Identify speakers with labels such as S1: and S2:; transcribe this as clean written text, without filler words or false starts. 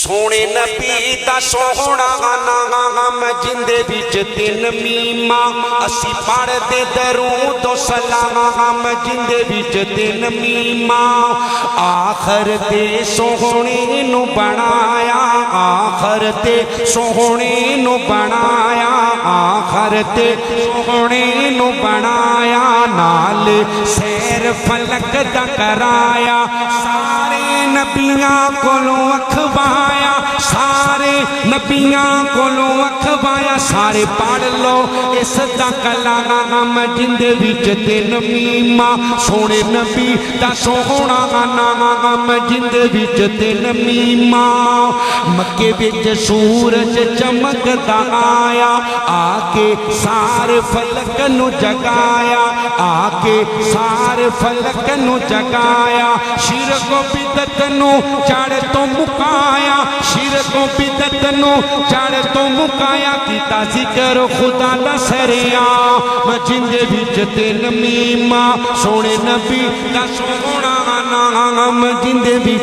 S1: सोने नबी दा सोहना नाम जिंदे विच तीन मीमा असी पढ़दे दरूद सलाम जिंदे विच तीन मीमा आखर ते सोहने नु बनाया आखर ते सोहने नु बनाया आखर ते सोहने नु बनाया नाल सैर फलक दा कराया सारे नबियां कोलों अखवाया सारे नबियां कोलों अखवाया सारे पढ़ लो इस दा कलाम जिंदे विच तीन मीमा सोने नबी दा सोहना नाम जिंदे विच तीन मीमा मक्के विच सूरज चमकदा आया आके सारे फलक नु जगाया आके सारे फलक नु जगाया शिरक बिदत नु चढ़ तो मुकाया शिरक बिदत नु चढ़ तो मुकाया कीता जिक्र खुदा दा सरियाम जिंदे विच तीन मीमा सोने नबी दा सोहना नाम जिंदे विच